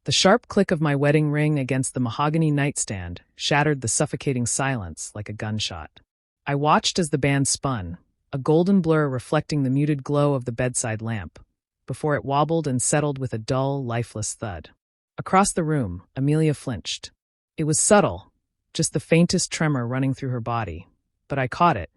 The sharp click of my wedding ring against the mahogany nightstand shattered the suffocating silence like a gunshot. I watched as the band spun, a golden blur reflecting the muted glow of the bedside lamp, before it wobbled and settled with a dull, lifeless thud. Across the room, Amelia flinched. It was subtle, just the faintest tremor running through her body. But I caught it.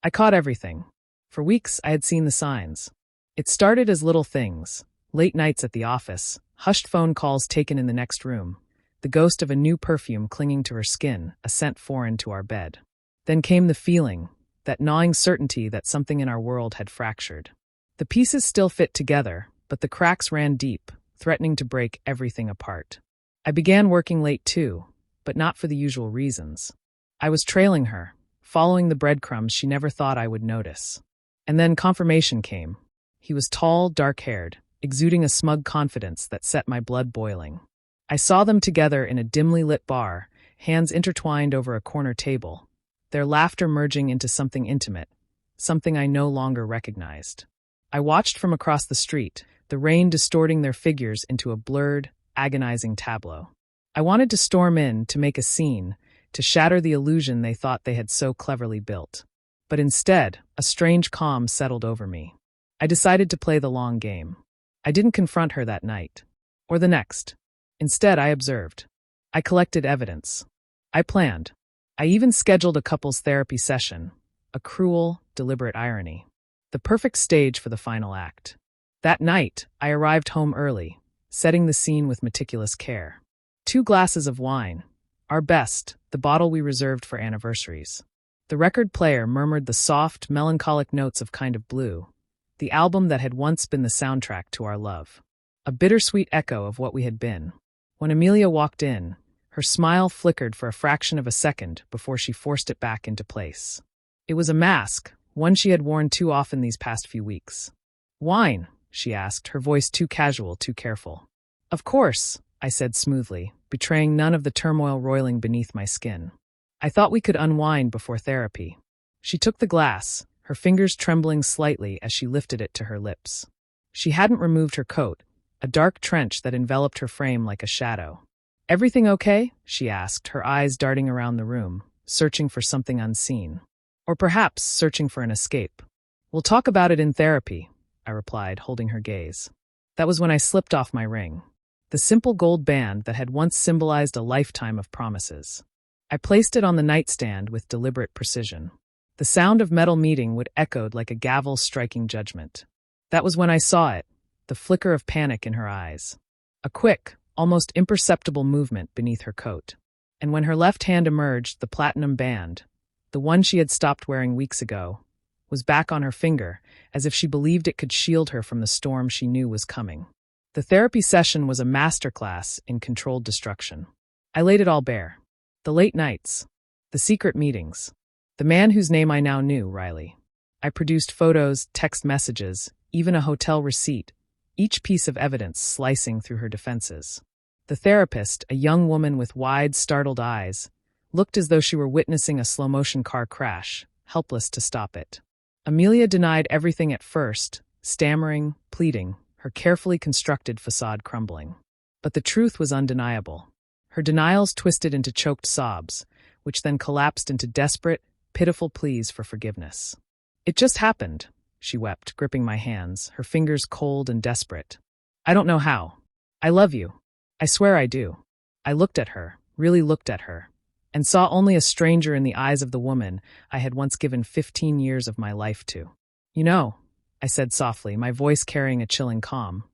I caught everything. For weeks, I had seen the signs. It started as little things: late nights at the office, hushed phone calls taken in the next room, the ghost of a new perfume clinging to her skin, a scent foreign to our bed. Then came the feeling, that gnawing certainty that something in our world had fractured. The pieces still fit together, but the cracks ran deep, threatening to break everything apart. I began working late too, but not for the usual reasons. I was trailing her, following the breadcrumbs she never thought I would notice. And then confirmation came. He was tall, dark-haired, exuding a smug confidence that set my blood boiling. I saw them together in a dimly lit bar, hands intertwined over a corner table, their laughter merging into something intimate, something I no longer recognized. I watched from across the street, the rain distorting their figures into a blurred, agonizing tableau. I wanted to storm in, to make a scene, to shatter the illusion they thought they had so cleverly built. But instead, a strange calm settled over me. I decided to play the long game. I didn't confront her that night, or the next. Instead, I observed. I collected evidence. I planned. I even scheduled a couples therapy session, a cruel, deliberate irony. The perfect stage for the final act. That night, I arrived home early, setting the scene with meticulous care. 2 glasses of wine, our best, the bottle we reserved for anniversaries. The record player murmured the soft, melancholic notes of Kind of Blue, the album that had once been the soundtrack to our love. A bittersweet echo of what we had been. When Amelia walked in, her smile flickered for a fraction of a second before she forced it back into place. It was a mask, one she had worn too often these past few weeks. "Wine?" she asked, her voice too casual, too careful. "Of course," I said smoothly, betraying none of the turmoil roiling beneath my skin. "I thought we could unwind before therapy." She took the glass, her fingers trembling slightly as she lifted it to her lips. She hadn't removed her coat, a dark trench that enveloped her frame like a shadow. "Everything okay?" she asked, her eyes darting around the room, searching for something unseen. Or perhaps searching for an escape. "We'll talk about it in therapy," I replied, holding her gaze. That was when I slipped off my ring. The simple gold band that had once symbolized a lifetime of promises. I placed it on the nightstand with deliberate precision. The sound of metal meeting would echoed like a gavel striking judgment. That was when I saw it, the flicker of panic in her eyes. A quick, almost imperceptible movement beneath her coat. And when her left hand emerged, the platinum band, the one she had stopped wearing weeks ago, was back on her finger, as if she believed it could shield her from the storm she knew was coming. The therapy session was a masterclass in controlled destruction. I laid it all bare. The late nights. The secret meetings. The man whose name I now knew, Riley. I produced photos, text messages, even a hotel receipt, each piece of evidence slicing through her defenses. The therapist, a young woman with wide, startled eyes, looked as though she were witnessing a slow-motion car crash, helpless to stop it. Amelia denied everything at first, stammering, pleading, her carefully constructed facade crumbling. But the truth was undeniable. Her denials twisted into choked sobs, which then collapsed into desperate, pitiful pleas for forgiveness. "It just happened," she wept, gripping my hands, her fingers cold and desperate. "I don't know how. I love you. I swear I do." I looked at her, really looked at her, and saw only a stranger in the eyes of the woman I had once given 15 years of my life to. "You know," I said softly, my voice carrying a chilling calm,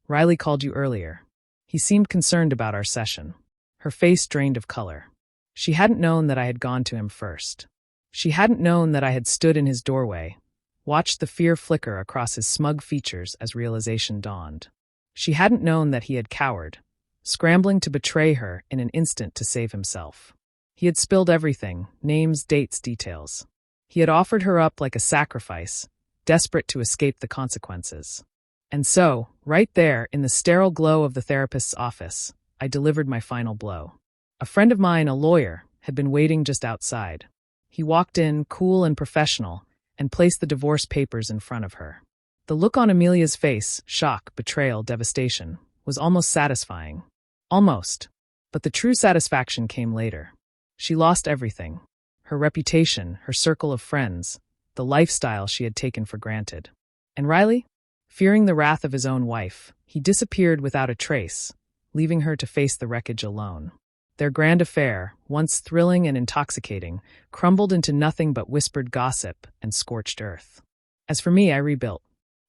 "Riley called you earlier. He seemed concerned about our session." Her face drained of color. She hadn't known that I had gone to him first. She hadn't known that I had stood in his doorway, watched the fear flicker across his smug features as realization dawned. She hadn't known that he had cowered, scrambling to betray her in an instant to save himself. He had spilled everything, names, dates, details. He had offered her up like a sacrifice, desperate to escape the consequences. And so, right there, in the sterile glow of the therapist's office, I delivered my final blow. A friend of mine, a lawyer, had been waiting just outside. He walked in, cool and professional, and placed the divorce papers in front of her. The look on Amelia's face, shock, betrayal, devastation, was almost satisfying. Almost. But the true satisfaction came later. She lost everything. Her reputation, her circle of friends, the lifestyle she had taken for granted. And Riley? Fearing the wrath of his own wife, he disappeared without a trace, leaving her to face the wreckage alone. Their grand affair, once thrilling and intoxicating, crumbled into nothing but whispered gossip and scorched earth. As for me, I rebuilt,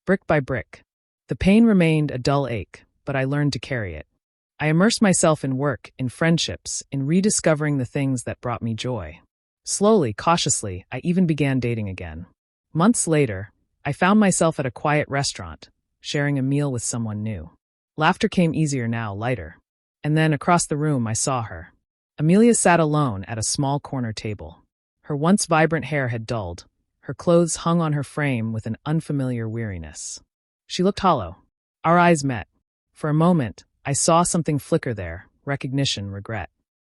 brick by brick. The pain remained a dull ache, but I learned to carry it. I immersed myself in work, in friendships, in rediscovering the things that brought me joy. Slowly, cautiously, I even began dating again. Months later, I found myself at a quiet restaurant, sharing a meal with someone new. Laughter came easier now, lighter. And then, across the room, I saw her. Amelia sat alone at a small corner table. Her once vibrant hair had dulled. Her clothes hung on her frame with an unfamiliar weariness. She looked hollow. Our eyes met. For a moment, I saw something flicker there, recognition, regret.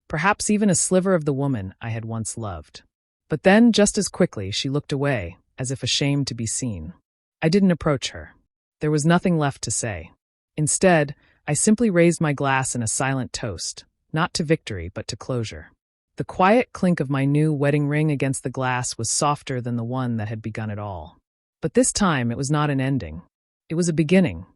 Perhaps even a sliver of the woman I had once loved. But then, just as quickly, she looked away, as if ashamed to be seen. I didn't approach her. There was nothing left to say. Instead, I simply raised my glass in a silent toast, not to victory but to closure. The quiet clink of my new wedding ring against the glass was softer than the one that had begun it all. But this time it was not an ending. It was a beginning,